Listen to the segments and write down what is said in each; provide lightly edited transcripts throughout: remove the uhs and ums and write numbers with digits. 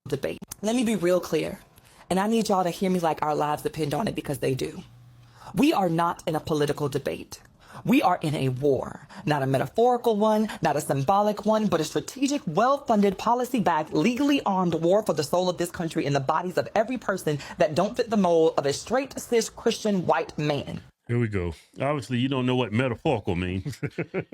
debate. Let me be real clear, and I need y'all to hear me like our lives depend on it, because they do. We are not in a political debate. We are in a war, not a metaphorical one, not a symbolic one, but a strategic, well-funded, policy-backed, legally armed war for the soul of this country and the bodies of every person that don't fit the mold of a straight, cis, Christian, white man. Here we go. Obviously, you don't know what metaphorical means.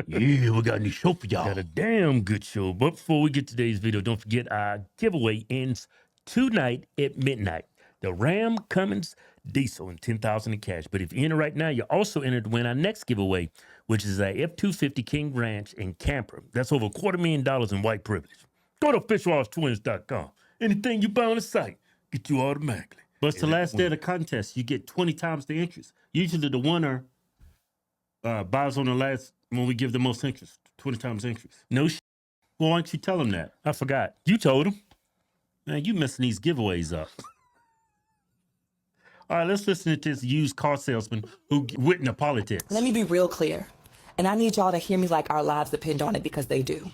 Yeah, we got a new show for y'all. Got a damn good show. But before we get to today's video, don't forget our giveaway ends tonight at midnight. The Ram Cummins Diesel and $10,000 in cash. But if you enter right now, you're also entered to win our next giveaway, which is a F-250 King Ranch and camper. That's over $250,000 in white privilege. Go to FishWallsTwins.com. Anything you buy on the site, get you automatically. But it's the last day of the contest. You get 20 times the interest. Usually the winner buys on the last when we give the most interest. 20 times interest. No shit. Well, why don't you tell them that? I forgot. You told them. Man, you messing these giveaways up. All right, let's listen to this used car salesman who went into politics. Let me be real clear, and I need y'all to hear me like our lives depend on it, because they do.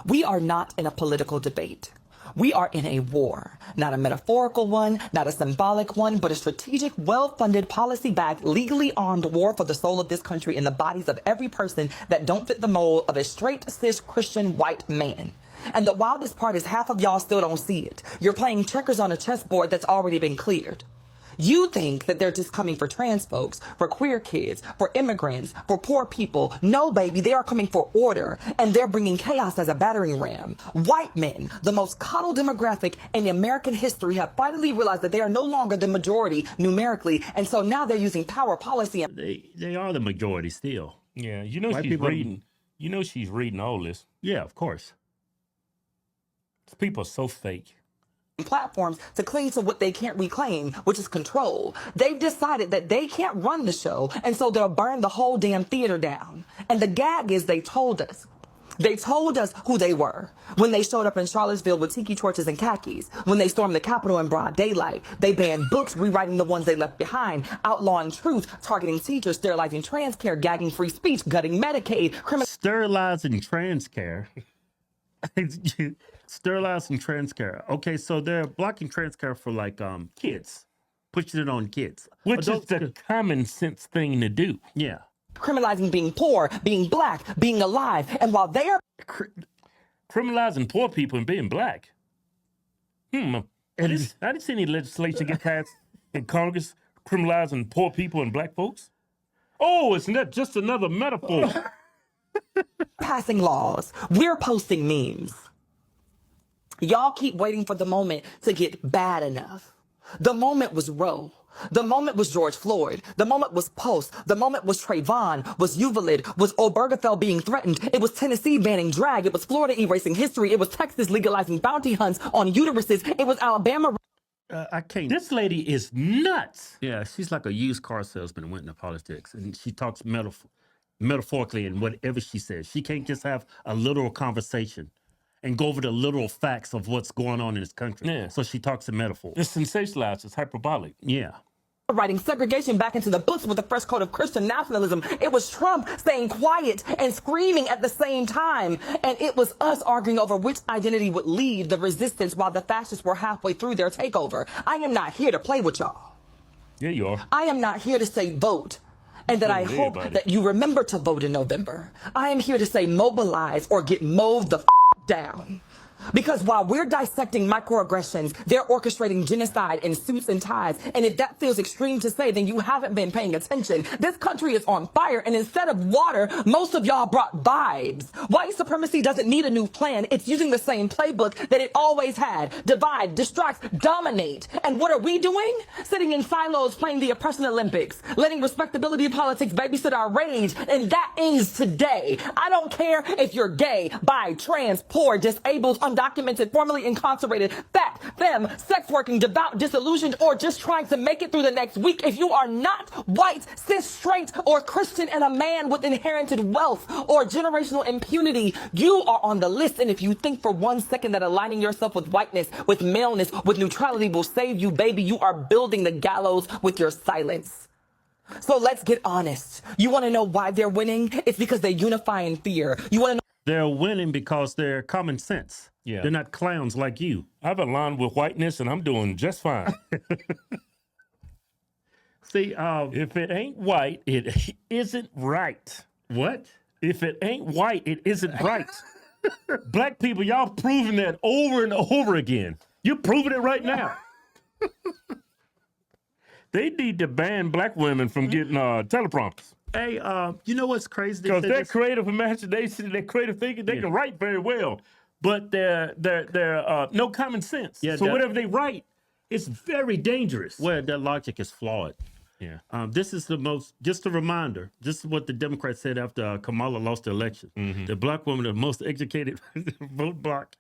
We are not in a political debate. We are in a war, not a metaphorical one, not a symbolic one, but a strategic, well-funded, policy-backed, legally armed war for the soul of this country and the bodies of every person that don't fit the mold of a straight, cis, Christian, white man. And the wildest part is half of y'all still don't see it. You're playing checkers on a chessboard that's already been cleared. You think that they're just coming for trans folks, for queer kids, for immigrants, for poor people. No, baby, they are coming for order, and they're bringing chaos as a battering ram. White men, the most coddled demographic in American history, have finally realized that they are no longer the majority numerically, and so now they're using power, policy, and They are the majority still. Yeah, you know she's reading. You know she's reading all this. Yeah, of course. These people are so fake. platforms to cling to what they can't reclaim, which is control. They've decided that they can't run the show, and so they'll burn the whole damn theater down. And the gag is they told us. They told us who they were when they showed up in Charlottesville with tiki torches and khakis, when they stormed the Capitol in broad daylight. They banned books, rewriting the ones they left behind, outlawing truth, targeting teachers, sterilizing trans care, gagging free speech, gutting Medicaid, sterilizing trans care. Sterilizing trans care. Okay, so they're blocking trans care for like kids, pushing it on kids, which is the common sense thing to do. Yeah. criminalizing being poor, being black, being alive. And while they are criminalizing poor people and being black. I didn't see any legislation get passed in Congress criminalizing poor people and black folks. Oh, isn't that just another metaphor? passing laws, we're posting memes. Y'all keep waiting for the moment to get bad enough. The moment was Roe. The moment was George Floyd. The moment was Post. The moment was Trayvon, was Uvalid, was Obergefell being threatened. It was Tennessee banning drag. It was Florida erasing history. It was Texas legalizing bounty hunts on uteruses. It was Alabama. I can't. This lady is nuts. Yeah, she's like a used car salesman and went into politics. And she talks metaphorically in whatever she says. She can't just have a literal conversation and go over the literal facts of what's going on in this country. Yeah. So she talks in metaphors. It's sensationalized. It's hyperbolic. Yeah. Writing segregation back into the books with a fresh coat of Christian nationalism. It was Trump staying quiet and screaming at the same time. And it was us arguing over which identity would lead the resistance while the fascists were halfway through their takeover. I am not here to play with y'all. Yeah, you are. I am not here to say vote. And that I hope that you remember to vote in November. I am here to say mobilize or get mowed the down. Because while we're dissecting microaggressions, they're orchestrating genocide in suits and ties. And if that feels extreme to say, then you haven't been paying attention. This country is on fire, and instead of water, most of y'all brought vibes. White supremacy doesn't need a new plan. It's using the same playbook that it always had. Divide, distract, dominate. And what are we doing? Sitting in silos playing the oppression Olympics, letting respectability politics babysit our rage. And that ends today. I don't care if you're gay, bi, trans, poor, disabled, undocumented, formerly incarcerated, fat, femme, sex working, devout, disillusioned, or just trying to make it through the next week. If you are not white, cis, straight, or Christian and a man with inherited wealth or generational impunity, you are on the list. And if you think for 1 second that aligning yourself with whiteness, with maleness, with neutrality will save you, baby, you are building the gallows with your silence. So let's get honest. You want to know why they're winning? It's because they unify in fear. You want to know they're winning because they're common sense. Yeah. They're not clowns like you. I've aligned with whiteness, and I'm doing just fine. See, If it ain't white, it isn't right. what? If it ain't white, it isn't right. Black people, y'all proving that over and over again. You're proving it right now. They need to ban black women from getting teleprompters. Hey, you know what's crazy? They Because said their this- creative imagination, their creative thinking, they can write very well. But they're no common sense. Yeah, so that- whatever they write, it's very dangerous. well, their logic is flawed. Yeah. This is the most, just a reminder, this is what the Democrats said after Kamala lost the election. The black woman, the most educated vote block.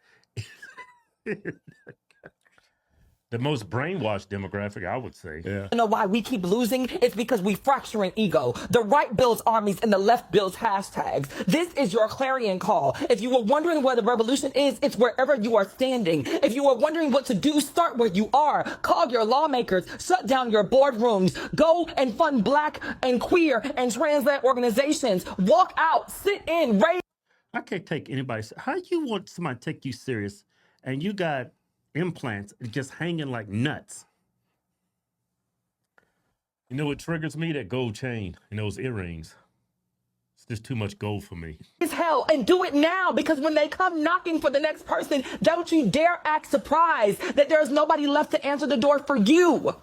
The most brainwashed demographic, I would say. Yeah. You know why we keep losing? It's because we fracturing ego. The right builds armies and the left builds hashtags. This is your clarion call. If you were wondering where the revolution is, it's wherever you are standing. If you were wondering what to do, start where you are. Call your lawmakers, shut down your boardrooms, go and fund black and queer and trans-led organizations. Walk out, sit in, raise. I can't take anybody. How you want somebody to take you serious and you got implants just hanging like nuts? You know what triggers me? That gold chain and those earrings. It's just too much gold for me. As hell, and do it now, because when they come knocking for the next person, don't you dare act surprised that there's nobody left to answer the door for you.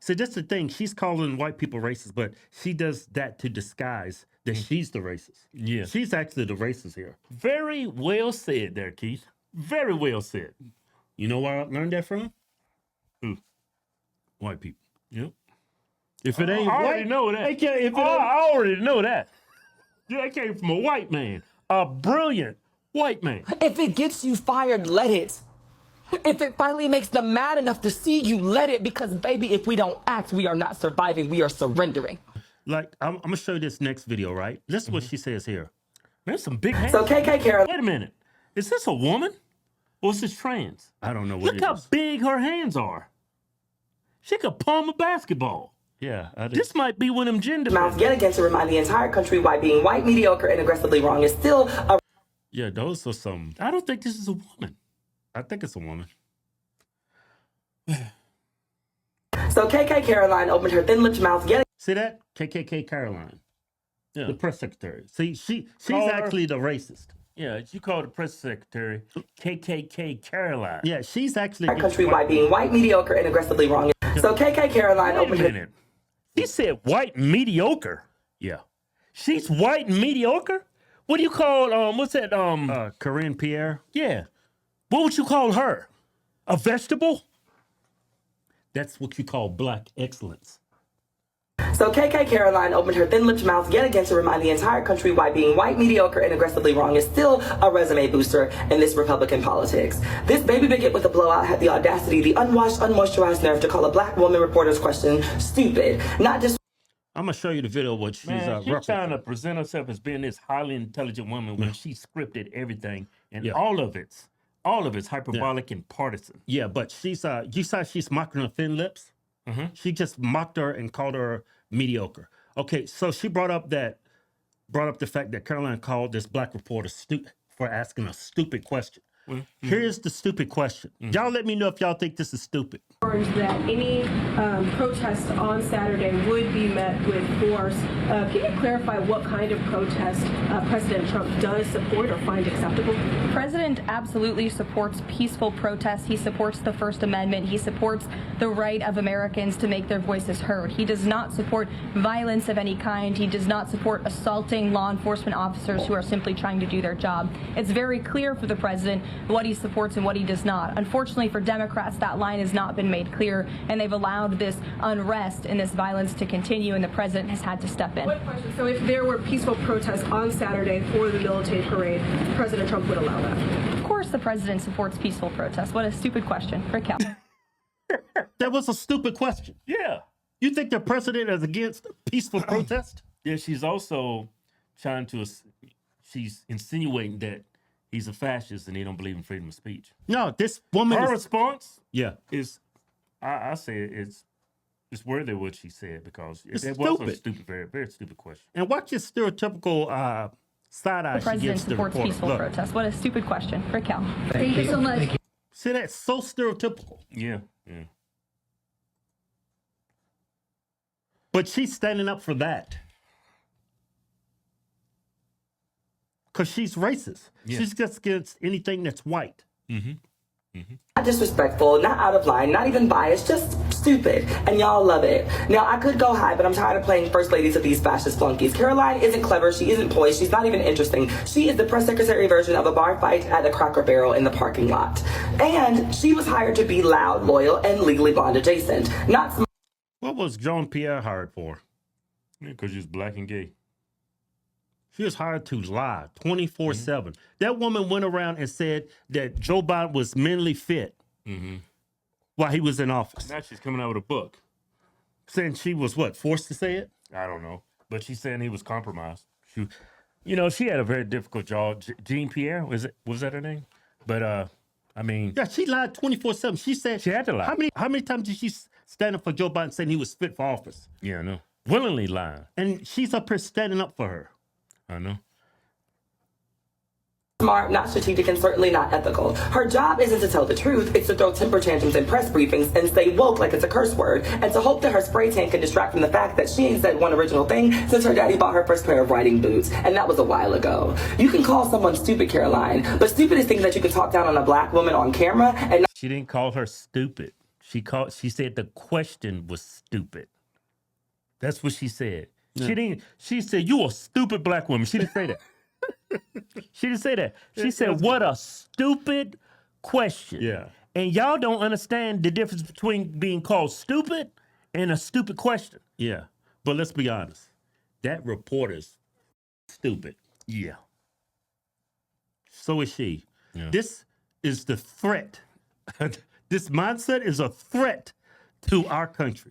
See, that's the thing. She's calling white people racist, but she does that to disguise that she's the racist. Yeah. She's actually the racist here. Very well said there, Keith. Very well said. You know where I learned that from? Who? White people. Yep. If it ain't I already white, know that. they can't, if it Oh, ain't- I already know that. Yeah, that came from a white man. A brilliant white man. If it gets you fired, let it. If it finally makes them mad enough to see you, let it, because baby, if we don't act, we are not surviving, we are surrendering. like, I'm gonna show you this next video, right? This is what she says here. There's some big hands. So KK Carol, Wait a minute. Is this a woman? Or is this trans? I don't know what Look it how is. big her hands are. She could palm a basketball. Yeah, This might be one of them gender. mouth yet again to remind the entire country why being white, mediocre, and aggressively wrong is still a yeah, those are some. I don't think this is a woman. I think it's a woman. So KK Caroline opened her thin-lipped mouth yet See that? KKK Caroline, Yeah. the press secretary. See, she's Call her- actually the racist. Yeah, you call the press secretary KKK Caroline. Yeah, she's actually. our country why being white, mediocre, and aggressively wrong. So KK Caroline Wait a opened her minute. She said white mediocre. Yeah. She's white and mediocre? What do you call what's that Corinne Pierre. yeah. What would you call her? A vegetable? That's what you call black excellence. So KK Caroline opened her thin-lipped mouth yet again to remind the entire country why being white, mediocre, and aggressively wrong is still a resume booster in this Republican politics. This baby bigot with a blowout had the audacity, the unwashed, unmoisturized nerve to call a black woman reporter's question stupid. Not just I'm gonna show you the video of what she's Man, she's referencing. trying to present herself as being this highly intelligent woman when she scripted everything and Yeah. all of it's hyperbolic and partisan. Yeah, but she's you saw she's mocking her thin lips. She just mocked her and called her mediocre. Okay, so she brought up the fact that Caroline called this black reporter stupid for asking a stupid question. Here's the stupid question. Y'all let me know if y'all think this is stupid. That any protest on Saturday would be met with force. Can you clarify what kind of protest President Trump does support or find acceptable? The president absolutely supports peaceful protests. He supports the First Amendment. He supports the right of Americans to make their voices heard. He does not support violence of any kind. He does not support assaulting law enforcement officers who are simply trying to do their job. It's very clear for the president what he supports and what he does not. Unfortunately for Democrats, that line has not been made clear, and they've allowed this unrest and this violence to continue, and the president has had to step in. What question? So if there were peaceful protests on Saturday for the military parade, President Trump would allow that? Of course the president supports peaceful protests. What a stupid question. Rick Kell. That was a stupid question. Yeah. You think the president is against peaceful protest? Yeah, she's also trying to she's insinuating that he's a fascist and he don't believe in freedom of speech. No, this woman Her is. response Yeah. is I say it's worthy of what she said because It's it was a stupid. stupid, very, very stupid question. And watch this stereotypical side eye The she president gives the supports reporter. peaceful Look, protest. What a stupid question. Raquel. Thank you so much. see, that's so stereotypical. Yeah, yeah. But she's standing up for that. Because she's racist. Yeah. She's just against anything that's white. Not disrespectful, not out of line, not even biased, just stupid. And y'all love it. Now, I could go high, but I'm tired of playing first lady to these fascist flunkies. Caroline isn't clever. She isn't poised. She's not even interesting. She is the press secretary version of a bar fight at the Cracker Barrel in the parking lot. And she was hired to be loud, loyal, and legally blonde adjacent. Not smart. What was Jean Pierre hired for? Because she's black and gay. She was hired to lie 24/7. That woman went around and said that Joe Biden was mentally fit while he was in office. Now she's coming out with a book. Saying she was what, forced to say it? I don't know, but she's saying he was compromised. She, you know, she had a very difficult job. Jean Pierre was that her name? But I mean, Yeah, she lied 24/7. She said She had to lie. How many times did she stand up for Joe Biden saying he was fit for office? yeah, I know. Willingly lying. And she's up here standing up for her. I know. Smart, not strategic, and certainly not ethical. Her job isn't to tell the truth, it's to throw temper tantrums in press briefings and say woke like it's a curse word, and to hope that her spray tan can distract from the fact that she ain't said one original thing since her daddy bought her first pair of riding boots, and that was a while ago. You can call someone stupid, Caroline, but stupid is thinking that you can talk down on a black woman on camera and She didn't call her stupid. She said the question was stupid. That's what she said. She said, you a stupid black woman. She didn't say that. She didn't say that. She said, what a stupid question. Yeah. And y'all don't understand the difference between being called stupid and a stupid question. Yeah. But let's be honest. That reporter's stupid. Yeah. So is she. Yeah. This is the threat. This mindset is a threat to our country.